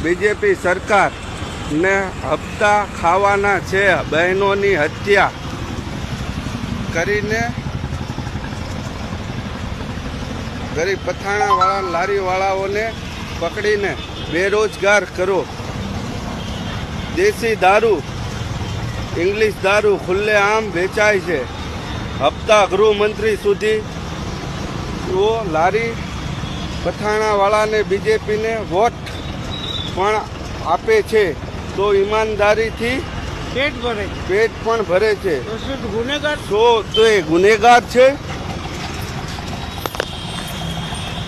BJP સરકાર ને હપ્તા ખાવાના છે. બહેનોની હત્યા કરીને ગરીબ પથાણાવાળા લારીવાળાઓને પકડીને બેરોજગાર કરો. દેશી દારૂ ઇંગ્લિશ દારૂ ખુલ્લેઆમ વેચાય છે. હપ્તા ગૃહમંત્રી સુધી તો લારી પથાણાવાળાને બીજેપીને વોટ પણ આપે છે તો ઈમાનદારીથી પેટ પણ ભરે છે. તો એ ગુનેગાર છે.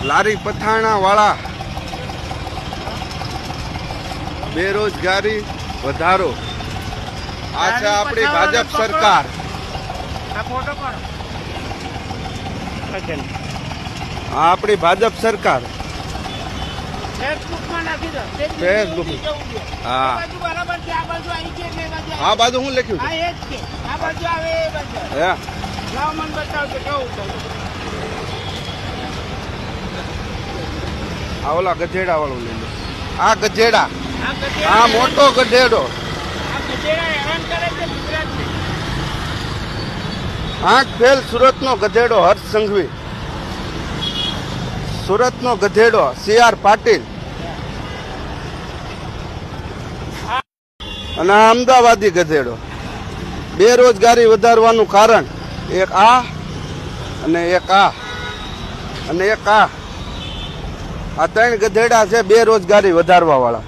લારી પથાણાવાળા બેરોજગારી વધારો. આ છે આપણી ભાજપ સરકાર. આપણી ભાજપ સરકાર. ફેસબુક હા આ બાજુ હું લખ્યું આ ઓલા ગધેડા વાળું લઈ લો. આ ગધેડા આ મોટો ગધેડો આંખ ફેલ સુરતનો ગધેડો હર્ષ સંઘવી. સુરતનો ગધેડો CR પાટીલ અને અમદાવાદી ગધેડો. બેરોજગારી વધારવાનું કારણ એક આ અને એક આ અને એક આ ત્રણ ગધેડા છે બેરોજગારી વધારવા વાળા.